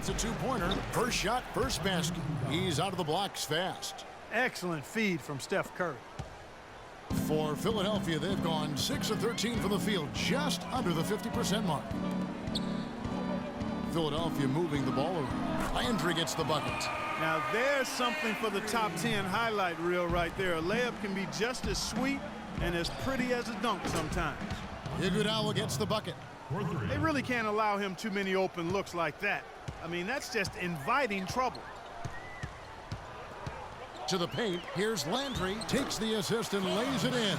That's a two-pointer. First shot, first basket. He's out of the blocks fast. Excellent feed from Steph Curry. For Philadelphia, they've gone 6 of 13 from the field, just under the 50% mark. Philadelphia moving the ball around. Landry gets the bucket. Now there's something for the top 10 highlight reel right there. A layup can be just as sweet and as pretty as a dunk sometimes. Iguodala gets the bucket. They really can't allow him too many open looks like that. I mean, that's just inviting trouble. To the paint, here's Landry. Takes the assist and lays it in.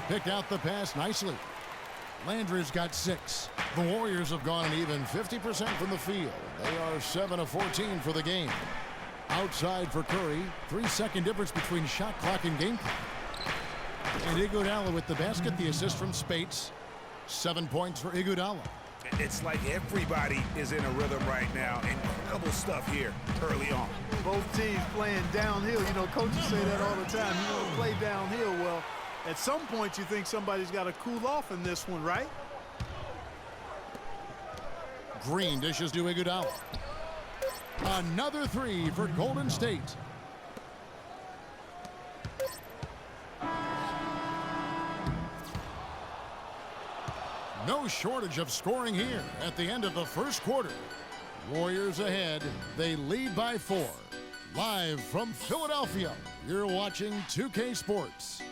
Picked out the pass nicely. Landry's got 6. The Warriors have gone an even 50% from the field. They are 7 of 14 for the game. Outside for Curry. 3-second difference between shot clock and game clock. And Iguodala with the basket, the assist from Spates. 7 points for Iguodala. It's like everybody is in a rhythm right now. Incredible stuff here early on. Both teams playing downhill. You know, coaches say that all the time. You want to play downhill. Well, at some point you think somebody's got to cool off in this one, right? Green dishes to Iguodala. Another 3 for Golden State. No shortage of scoring here at the end of the first quarter. Warriors ahead. They lead by 4. Live from Philadelphia, you're watching 2K Sports.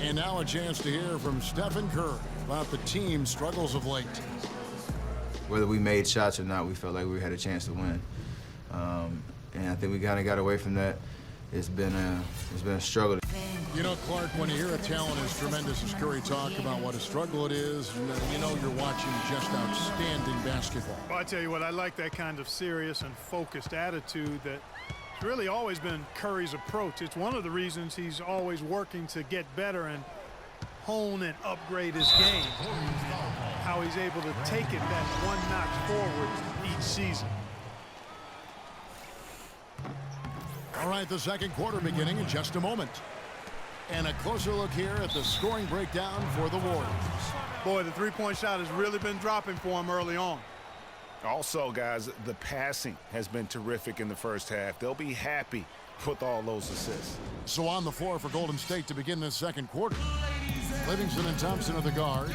And now a chance to hear from Stephen Curry about the team's struggles of late. Whether we made shots or not, we felt like we had a chance to win. And I think we kind of got away from that. It's been a struggle. You know, Clark, when you hear a talent as tremendous as Curry talk about what a struggle it is, you know you're watching just outstanding basketball. Well, I tell you what, I like that kind of serious and focused attitude that's really always been Curry's approach. It's one of the reasons he's always working to get better and hone and upgrade his game. How he's able to take it that one notch forward each season. All right, the second quarter beginning in just a moment. And a closer look here at the scoring breakdown for the Warriors. Boy, the three-point shot has really been dropping for him early on. Also, guys, the passing has been terrific in the first half. They'll be happy with all those assists. So on the floor for Golden State to begin this second quarter. Livingston and Thompson are the guards.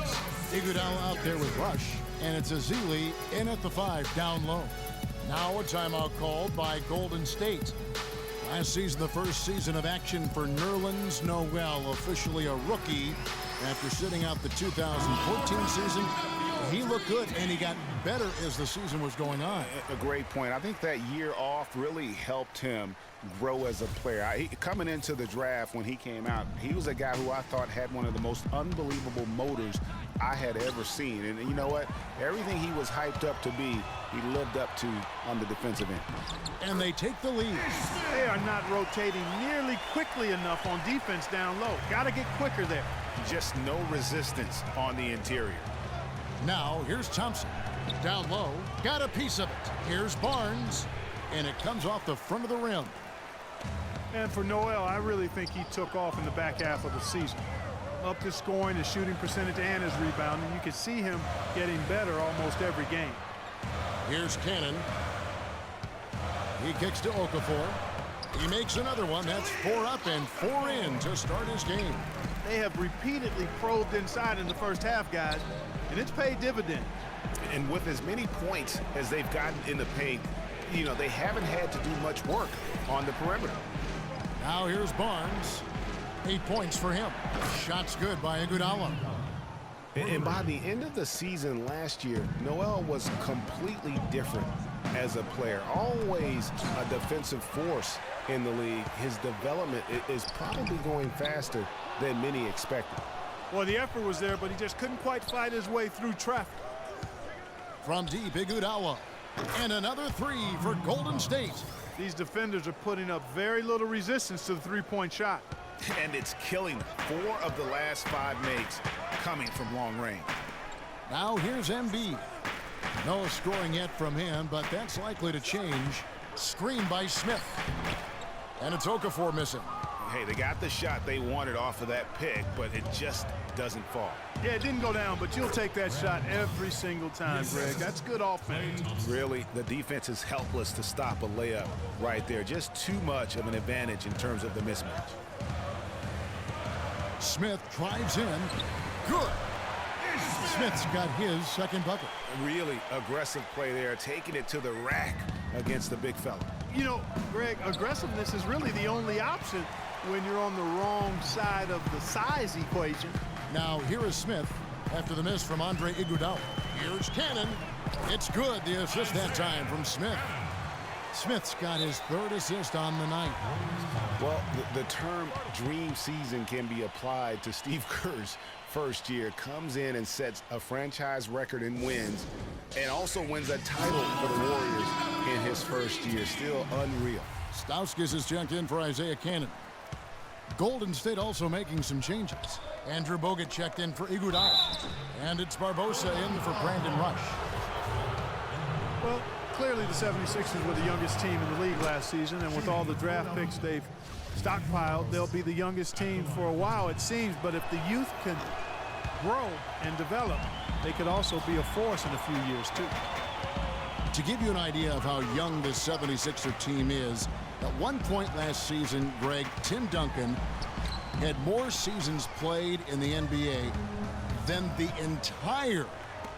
Iguodala out there with Rush. And it's Ezeli in at the 5 down low. Now a timeout called by Golden State. Last season, the first season of action for Nerlens Noel, officially a rookie after sitting out the 2014 season. He looked good, and he got better as the season was going on. A great point. I think that year off really helped him grow as a player. Coming into the draft when he came out, he was a guy who I thought had one of the most unbelievable motors I had ever seen. And you know what? Everything he was hyped up to be, he lived up to on the defensive end. And they take the lead. They are not rotating nearly quickly enough on defense down low. Got to get quicker there. Just no resistance on the interior. Now, here's Thompson. Down low, got a piece of it. Here's Barnes, and it comes off the front of the rim. And for Noel, I really think he took off in the back half of the season. Up to scoring, his shooting percentage, and his rebounding. You can see him getting better almost every game. Here's Cannon. He kicks to Okafor. He makes another one. That's 4 up and 4 in to start his game. They have repeatedly probed inside in the first half, guys, and it's paid dividends. And with as many points as they've gotten in the paint, you know, they haven't had to do much work on the perimeter. Now here's Barnes. 8 points for him. Shots good by Iguodala. And by the end of the season last year, Noel was completely different as a player. Always a defensive force in the league. His development is probably going faster than many expected. Well, the effort was there, but he just couldn't quite fight his way through traffic. From deep, Iguodala. And another 3 for Golden State. These defenders are putting up very little resistance to the three-point shot. And it's killing them. 4 of the last 5 makes coming from long range. Now here's Embiid. No scoring yet from him, but that's likely to change. Screen by Smith. And it's Okafor missing. Hey, they got the shot they wanted off of that pick, but it just doesn't fall. Yeah, it didn't go down, but you'll take that shot every single time, Greg. That's good offense. Really, the defense is helpless to stop a layup right there. Just too much of an advantage in terms of the mismatch. Smith drives in. Good. Smith's got his second bucket. Really aggressive play there, taking it to the rack against the big fella. You know, Greg, aggressiveness is really the only option when you're on the wrong side of the size equation. Now here is Smith after the miss from Andre Iguodala. Here's Cannon. It's good. The assist that time from Smith. Smith's got his third assist on the night. Well, the term dream season can be applied to Steve Kerr's first year. Comes in and sets a franchise record in wins and also wins a title for the Warriors in his first year. Still unreal. Stauskas is checked in for Isaiah Cannon. Golden State also making some changes. Andrew Bogut checked in for Iguodala. And it's Barbosa in for Brandon Rush. Well, clearly the 76ers were the youngest team in the league last season, and with all the draft picks they've stockpiled, they'll be the youngest team for a while, it seems. But if the youth can grow and develop, they could also be a force in a few years, too. To give you an idea of how young this 76er team is, at one point last season, Greg, Tim Duncan had more seasons played in the NBA than the entire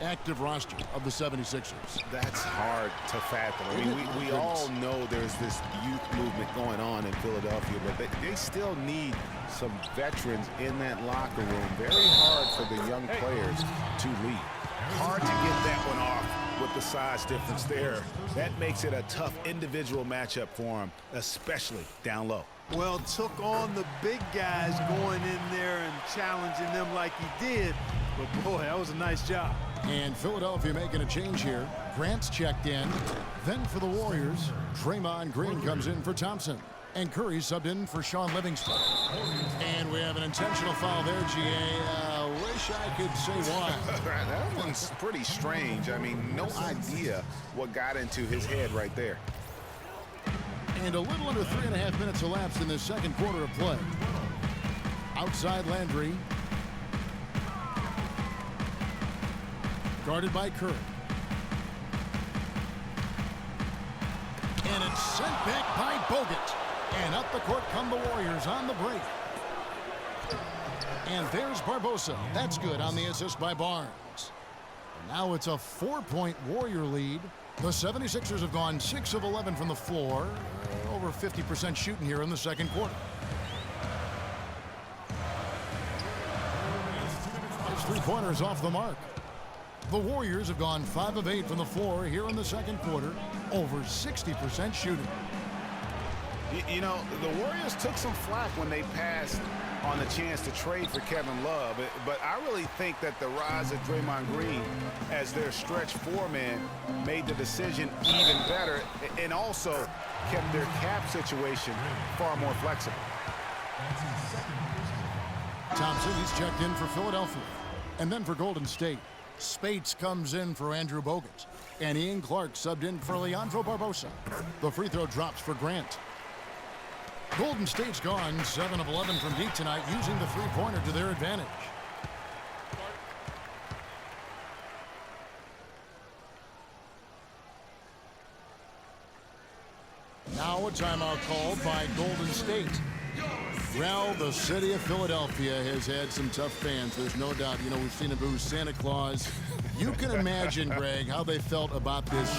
active roster of the 76ers. That's hard to fathom. I mean, we all know there's this youth movement going on in Philadelphia, but they still need some veterans in that locker room. Very hard for the young players to lead. Hard to get that one off with the size difference there. That makes it a tough individual matchup for him, especially down low. Well, took on the big guys going in there and challenging them like he did. But, boy, that was a nice job. And Philadelphia making a change here. Grant's checked in. Then for the Warriors, Draymond Green comes in for Thompson. And Curry subbed in for Sean Livingston. And we have an intentional foul there, GA. Wish I could say why. That one's pretty strange. I mean, no idea what got into his head right there. And a little under 3.5 minutes elapsed in the second quarter of play. Outside Landry. Guarded by Curry. And it's sent back by Bogut. And up the court come the Warriors on the break. And there's Barbosa. That's good on the assist by Barnes. And now it's a 4-point Warrior lead. The 76ers have gone 6 of 11 from the floor. Over 50% shooting here in the second quarter. His three-pointers off the mark. The Warriors have gone 5 of 8 from the floor here in the second quarter. Over 60% shooting. You know, the Warriors took some flack when they passed on the chance to trade for Kevin Love, but I really think that the rise of Draymond Green as their stretch four-man made the decision even better and also kept their cap situation far more flexible. Thompson, he's checked in for Philadelphia. And then for Golden State, Spates comes in for Andrew Bogut. And Ian Clark subbed in for Leandro Barbosa. The free throw drops for Grant. Golden State's gone 7 of 11 from deep tonight, using the three-pointer to their advantage. Now a timeout called by Golden State. Well, the city of Philadelphia has had some tough fans, there's no doubt. You know, we've seen them boo Santa Claus. You can imagine, Greg, how they felt about this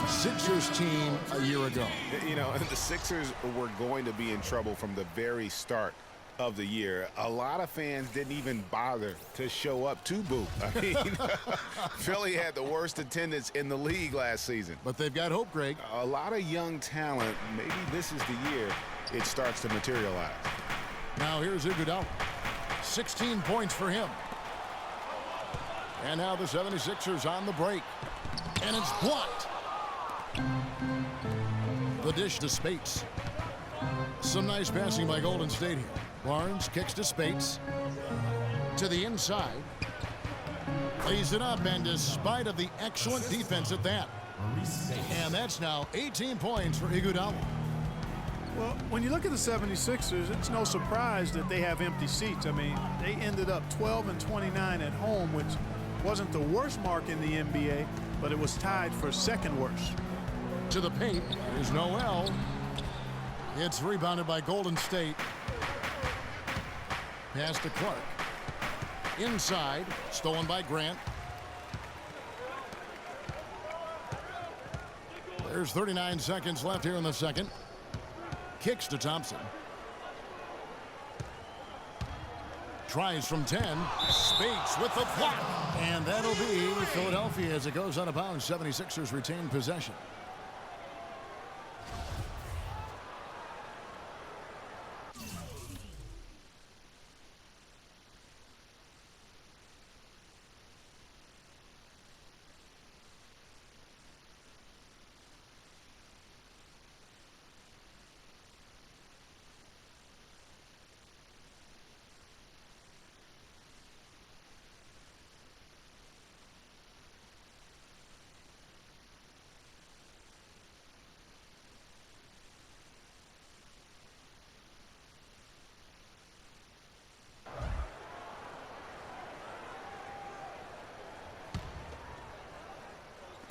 Sixers team a year ago. You know, the Sixers were going to be in trouble from the very start of the year. A lot of fans didn't even bother to show up to boo. I mean, Philly had the worst attendance in the league last season. But they've got hope, Greg. A lot of young talent. Maybe this is the year it starts to materialize. Now here's Iguodala. 16 points for him. And now the 76ers on the break. And it's blocked. The dish to Spates. Some nice passing by Golden State here. Barnes kicks to Spates. To the inside. Lays it up, and despite of the excellent defense at that. And that's now 18 points for Iguodala. Well, when you look at the 76ers, it's no surprise that they have empty seats. I mean, they ended up 12 and 29 at home, which wasn't the worst mark in the NBA, but it was tied for second worst. To the paint, here's Noel. It's rebounded by Golden State. Pass to Clark. Inside, stolen by Grant. There's 39 seconds left here in the second. Kicks to Thompson. Tries from 10. Spates with the block. And that'll be Philadelphia as it goes out of bounds. 76ers retain possession.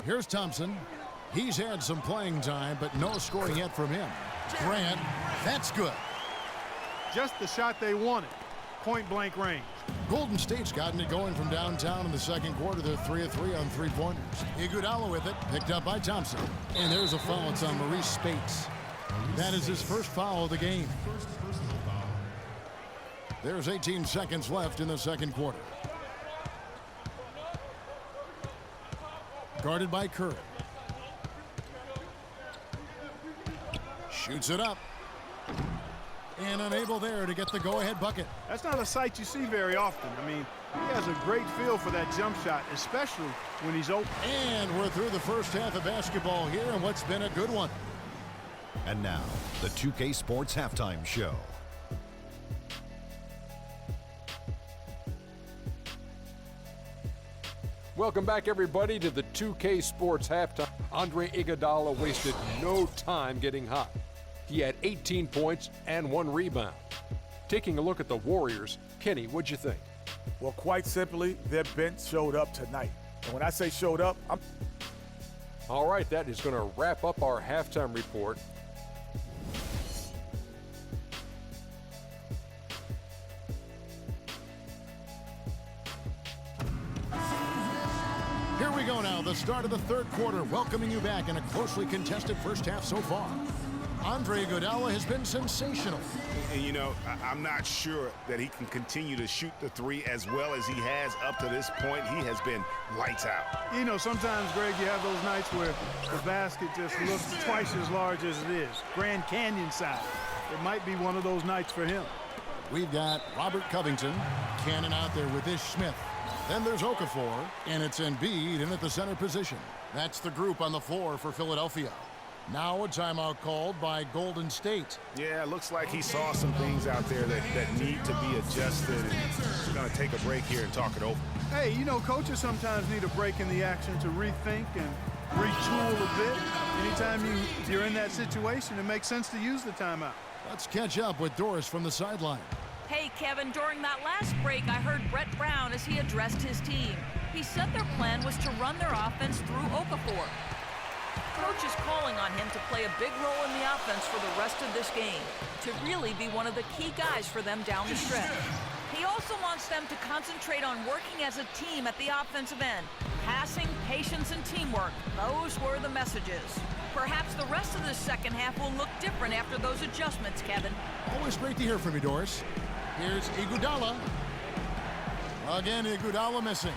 Here's Thompson. He's had some playing time, but no scoring yet from him. Grant, that's good. Just the shot they wanted. Point-blank range. Golden State's gotten it going from downtown in the second quarter. They're 3 of 3 on three-pointers. Iguodala with it, picked up by Thompson. And there's a foul. It's on Maurice Spates. That is his first foul of the game. There's 18 seconds left in the second quarter. Guarded by Curry. Shoots it up. And unable there to get the go-ahead bucket. That's not a sight you see very often. I mean, he has a great feel for that jump shot, especially when he's open. And we're through the first half of basketball here, and what's been a good one. And now, the 2K Sports Halftime Show. Welcome back, everybody, to the 2K Sports Halftime. Andre Iguodala wasted no time getting hot. He had 18 points and 1 rebound. Taking a look at the Warriors, Kenny, what'd you think? Well, quite simply, their bench showed up tonight. And when I say showed up, All right, that is going to wrap up our halftime report. Here we go now, the start of the third quarter, welcoming you back in a closely contested first half so far. Andre Iguodala has been sensational. And, you know, I'm not sure that he can continue to shoot the three as well as he has up to this point. He has been lights out. You know, sometimes, Greg, you have those nights where the basket just looks twice as large as it is. Grand Canyon size. It might be one of those nights for him. We've got Robert Covington, Cannon out there with Ish Smith. Then there's Okafor, and it's Embiid in at the center position. That's the group on the floor for Philadelphia. Now a timeout called by Golden State. Yeah, it looks like he saw some things out there that need to be adjusted. And he's going to take a break here and talk it over. Hey, you know, coaches sometimes need a break in the action to rethink and retool a bit. Anytime you're in that situation, it makes sense to use the timeout. Let's catch up with Doris from the sideline. Hey, Kevin, during that last break, I heard Brett Brown as he addressed his team. He said their plan was to run their offense through Okafor. Coach is calling on him to play a big role in the offense for the rest of this game, to really be one of the key guys for them down the stretch. He also wants them to concentrate on working as a team at the offensive end. Passing, patience, and teamwork, those were the messages. Perhaps the rest of the second half will look different after those adjustments, Kevin. Always great to hear from you, Doris. Here's Iguodala. Again, Iguodala missing.